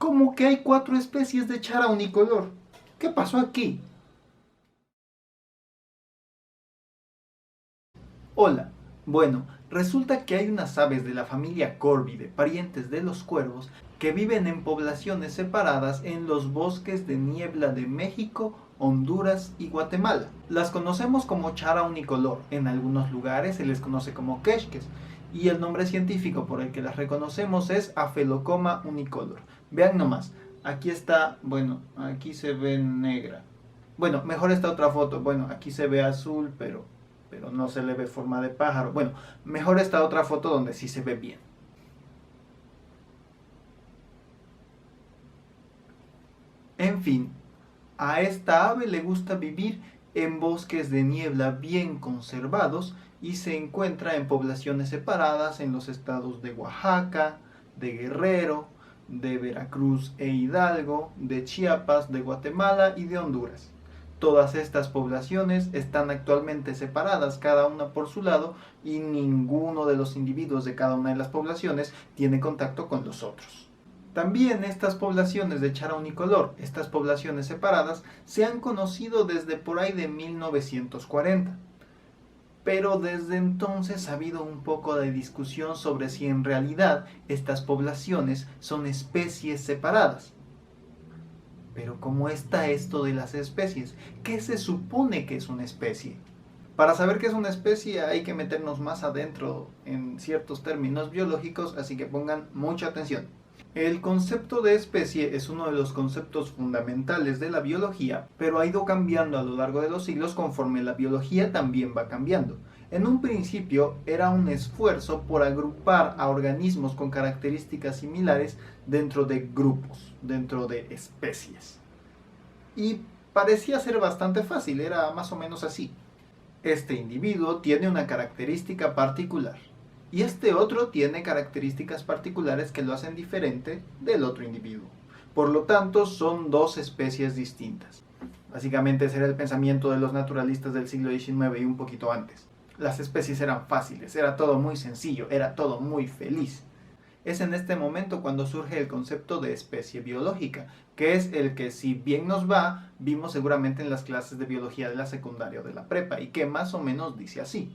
¿Cómo que hay 4 especies de chara unicolor? ¿Qué pasó aquí? Hola. Bueno, resulta que hay unas aves de la familia Corvide, parientes de los cuervos, que viven en poblaciones separadas en los bosques de niebla de México, Honduras y Guatemala. Las conocemos como chara unicolor, en algunos lugares se les conoce como quechques, y el nombre científico por el que las reconocemos es Aphelocoma unicolor. Vean nomás, aquí está, bueno, aquí se ve negra. Bueno, mejor esta otra foto, bueno, aquí se ve azul, pero no se le ve forma de pájaro. Bueno, mejor esta otra foto donde sí se ve bien. En fin, a esta ave le gusta vivir en bosques de niebla bien conservados y se encuentra en poblaciones separadas en los estados de Oaxaca, de Guerrero, de Veracruz e Hidalgo, de Chiapas, de Guatemala y de Honduras. Todas estas poblaciones están actualmente separadas cada una por su lado y ninguno de los individuos de cada una de las poblaciones tiene contacto con los otros. También estas poblaciones de chara unicolor, estas poblaciones separadas, se han conocido desde por ahí de 1940. Pero desde entonces ha habido un poco de discusión sobre si en realidad estas poblaciones son especies separadas. Pero ¿cómo está esto de las especies? ¿Qué se supone que es una especie? Para saber qué es una especie hay que meternos más adentro en ciertos términos biológicos, así que pongan mucha atención. El concepto de especie es uno de los conceptos fundamentales de la biología, pero ha ido cambiando a lo largo de los siglos conforme la biología también va cambiando. En un principio era un esfuerzo por agrupar a organismos con características similares dentro de grupos, dentro de especies. Y parecía ser bastante fácil, era más o menos así. Este individuo tiene una característica particular y este otro tiene características particulares que lo hacen diferente del otro individuo. Por lo tanto, son dos especies distintas. Básicamente ese era el pensamiento de los naturalistas del siglo XIX y un poquito antes. Las especies eran fáciles, era todo muy sencillo, era todo muy feliz. Es en este momento cuando surge el concepto de especie biológica, que es el que, si bien nos va, vimos seguramente en las clases de biología de la secundaria o de la prepa, y que más o menos dice así.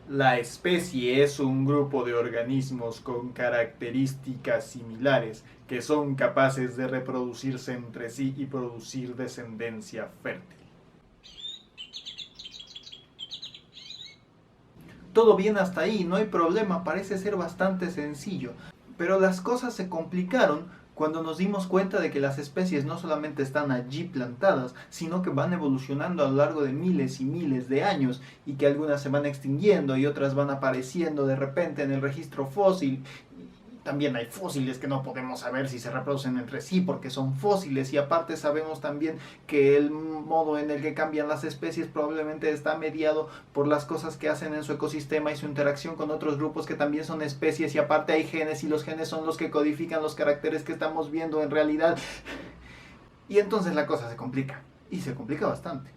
La especie es un grupo de organismos con características similares que son capaces de reproducirse entre sí y producir descendencia fértil. Todo bien hasta ahí, no hay problema, parece ser bastante sencillo. Pero las cosas se complicaron cuando nos dimos cuenta de que las especies no solamente están allí plantadas, sino que van evolucionando a lo largo de miles y miles de años y que algunas se van extinguiendo y otras van apareciendo de repente en el registro fósil. También hay fósiles que no podemos saber si se reproducen entre sí porque son fósiles, y aparte sabemos también que el modo en el que cambian las especies probablemente está mediado por las cosas que hacen en su ecosistema y su interacción con otros grupos que también son especies, y aparte hay genes y los genes son los que codifican los caracteres que estamos viendo en realidad. Y entonces la cosa se complica, y se complica bastante.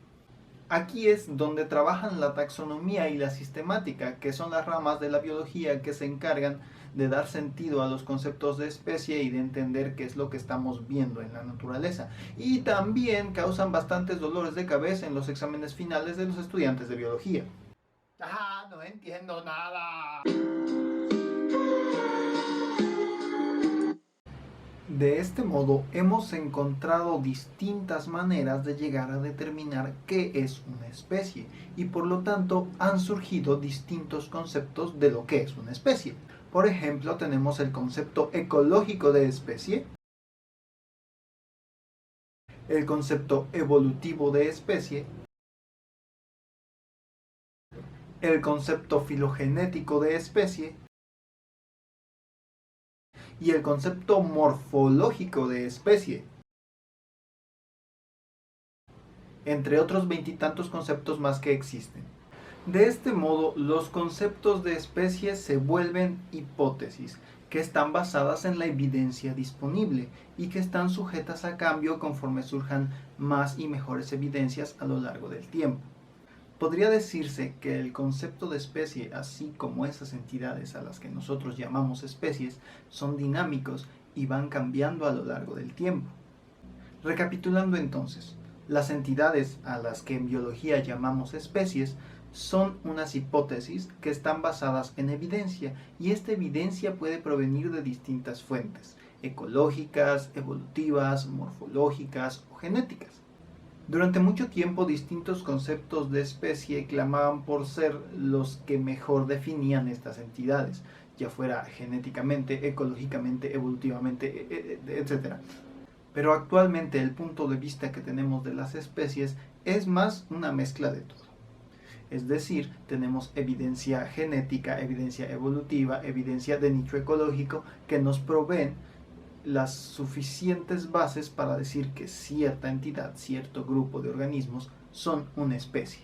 Aquí es donde trabajan la taxonomía y la sistemática, que son las ramas de la biología que se encargan de dar sentido a los conceptos de especie y de entender qué es lo que estamos viendo en la naturaleza. Y también causan bastantes dolores de cabeza en los exámenes finales de los estudiantes de biología. ¡Ah, no entiendo nada! De este modo, hemos encontrado distintas maneras de llegar a determinar qué es una especie, y por lo tanto han surgido distintos conceptos de lo que es una especie. Por ejemplo, tenemos el concepto ecológico de especie, el concepto evolutivo de especie, el concepto filogenético de especie y el concepto morfológico de especie, entre otros veintitantos conceptos más que existen. De este modo, los conceptos de especies se vuelven hipótesis, que están basadas en la evidencia disponible y que están sujetas a cambio conforme surjan más y mejores evidencias a lo largo del tiempo. Podría decirse que el concepto de especie, así como esas entidades a las que nosotros llamamos especies, son dinámicos y van cambiando a lo largo del tiempo. Recapitulando entonces, las entidades a las que en biología llamamos especies son unas hipótesis que están basadas en evidencia, y esta evidencia puede provenir de distintas fuentes, ecológicas, evolutivas, morfológicas o genéticas. Durante mucho tiempo distintos conceptos de especie clamaban por ser los que mejor definían estas entidades, ya fuera genéticamente, ecológicamente, evolutivamente, etc. Pero actualmente el punto de vista que tenemos de las especies es más una mezcla de todo. Es decir, tenemos evidencia genética, evidencia evolutiva, evidencia de nicho ecológico que nos proveen las suficientes bases para decir que cierta entidad, cierto grupo de organismos son una especie.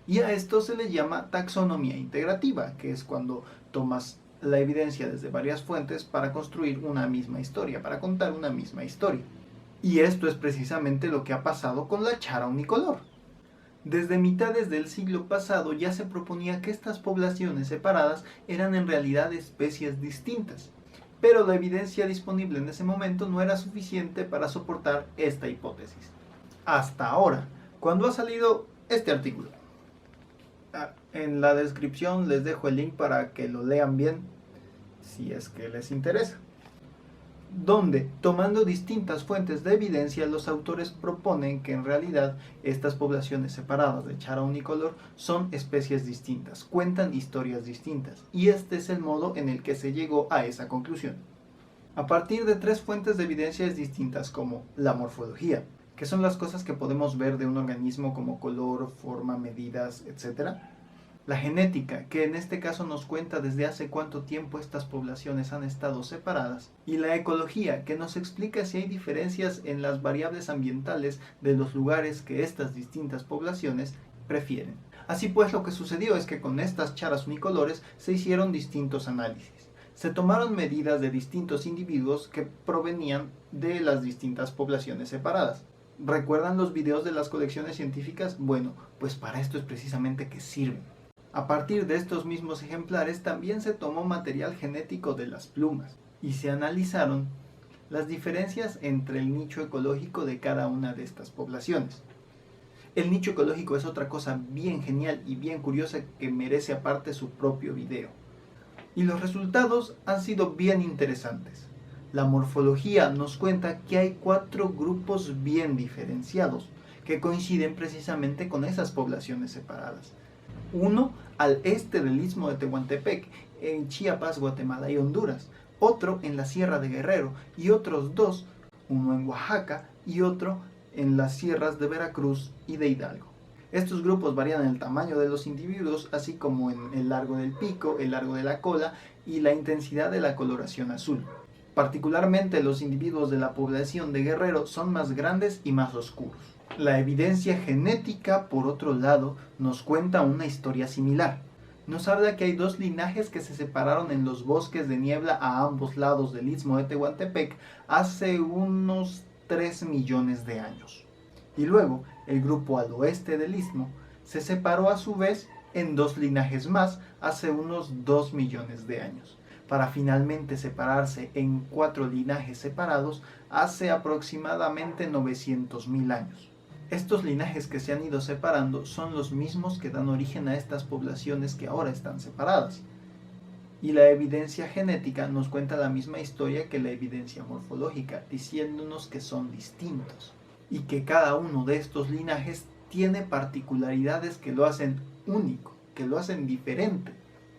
Y a esto se le llama taxonomía integrativa, que es cuando tomas la evidencia desde varias fuentes para construir una misma historia, para contar una misma historia. Y esto es precisamente lo que ha pasado con la chara unicolor. Desde mitades del siglo pasado ya se proponía que estas poblaciones separadas eran en realidad especies distintas, pero la evidencia disponible en ese momento no era suficiente para soportar esta hipótesis. Hasta ahora, cuando ha salido este artículo. En la descripción les dejo el link para que lo lean bien, si es que les interesa. Donde, tomando distintas fuentes de evidencia, los autores proponen que en realidad estas poblaciones separadas de chara unicolor son especies distintas, cuentan historias distintas, y este es el modo en el que se llegó a esa conclusión. A partir de tres fuentes de evidencias distintas, como la morfología, que son las cosas que podemos ver de un organismo como color, forma, medidas, etc. La genética, que en este caso nos cuenta desde hace cuánto tiempo estas poblaciones han estado separadas. Y la ecología, que nos explica si hay diferencias en las variables ambientales de los lugares que estas distintas poblaciones prefieren. Así pues, lo que sucedió es que con estas charas unicolores se hicieron distintos análisis. Se tomaron medidas de distintos individuos que provenían de las distintas poblaciones separadas. ¿Recuerdan los videos de las colecciones científicas? Bueno, pues para esto es precisamente que sirven. A partir de estos mismos ejemplares también se tomó material genético de las plumas y se analizaron las diferencias entre el nicho ecológico de cada una de estas poblaciones. El nicho ecológico es otra cosa bien genial y bien curiosa que merece aparte su propio video. Y los resultados han sido bien interesantes. La morfología nos cuenta que hay 4 grupos bien diferenciados que coinciden precisamente con esas poblaciones separadas. Uno al este del Istmo de Tehuantepec, en Chiapas, Guatemala y Honduras. Otro en la Sierra de Guerrero y otros 2, uno en Oaxaca y otro en las sierras de Veracruz y de Hidalgo. Estos grupos varían en el tamaño de los individuos, así como en el largo del pico, el largo de la cola y la intensidad de la coloración azul. Particularmente los individuos de la población de Guerrero son más grandes y más oscuros. La evidencia genética, por otro lado, nos cuenta una historia similar. Nos habla que hay 2 linajes que se separaron en los bosques de niebla a ambos lados del Istmo de Tehuantepec hace unos 3 millones de años. Y luego, el grupo al oeste del Istmo se separó a su vez en 2 linajes más hace unos 2 millones de años, para finalmente separarse en 4 linajes separados hace aproximadamente 900.000 años. Estos linajes que se han ido separando son los mismos que dan origen a estas poblaciones que ahora están separadas. Y la evidencia genética nos cuenta la misma historia que la evidencia morfológica, diciéndonos que son distintos y que cada uno de estos linajes tiene particularidades que lo hacen único, que lo hacen diferente.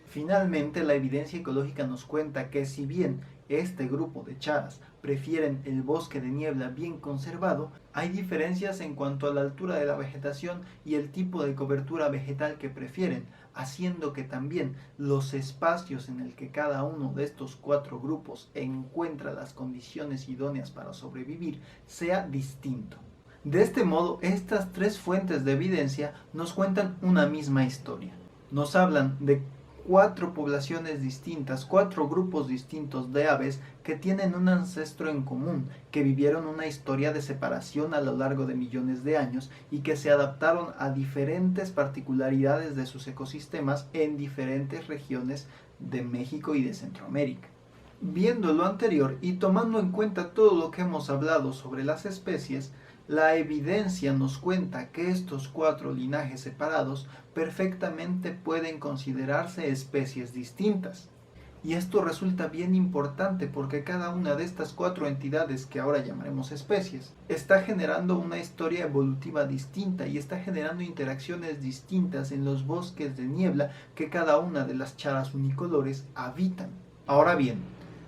Finalmente, la evidencia ecológica nos cuenta que si bien este grupo de charas prefieren el bosque de niebla bien conservado, hay diferencias en cuanto a la altura de la vegetación y el tipo de cobertura vegetal que prefieren, haciendo que también los espacios en el que cada uno de estos 4 grupos encuentra las condiciones idóneas para sobrevivir sea distinto. De este modo, estas 3 fuentes de evidencia nos cuentan una misma historia. Nos hablan de 4 poblaciones distintas, 4 grupos distintos de aves que tienen un ancestro en común, que vivieron una historia de separación a lo largo de millones de años y que se adaptaron a diferentes particularidades de sus ecosistemas en diferentes regiones de México y de Centroamérica. Viendo lo anterior y tomando en cuenta todo lo que hemos hablado sobre las especies, la evidencia nos cuenta que estos cuatro linajes separados perfectamente pueden considerarse especies distintas. Y esto resulta bien importante porque cada una de estas cuatro entidades que ahora llamaremos especies está generando una historia evolutiva distinta y está generando interacciones distintas en los bosques de niebla que cada una de las charas unicolores habitan. Ahora bien,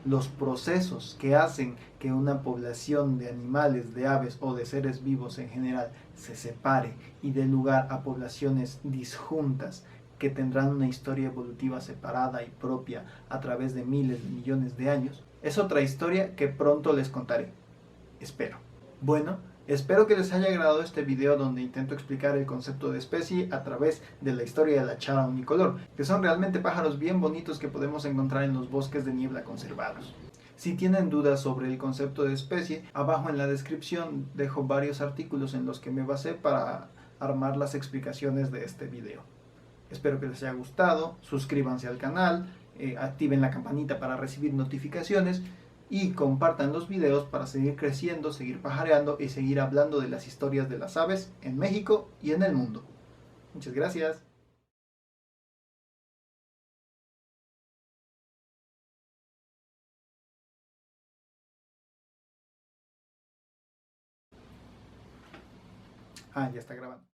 los procesos que hacen que una población de animales, de aves o de seres vivos en general se separe y dé lugar a poblaciones disjuntas que tendrán una historia evolutiva separada y propia a través de miles de millones de años, es otra historia que pronto les contaré. Espero. Bueno, espero que les haya agradado este video donde intento explicar el concepto de especie a través de la historia de la chara unicolor, que son realmente pájaros bien bonitos que podemos encontrar en los bosques de niebla conservados. Si tienen dudas sobre el concepto de especie, abajo en la descripción dejo varios artículos en los que me basé para armar las explicaciones de este video. Espero que les haya gustado, suscríbanse al canal, activen la campanita para recibir notificaciones y compartan los videos para seguir creciendo, seguir pajareando y seguir hablando de las historias de las aves en México y en el mundo. Muchas gracias. Ah, ya está grabando.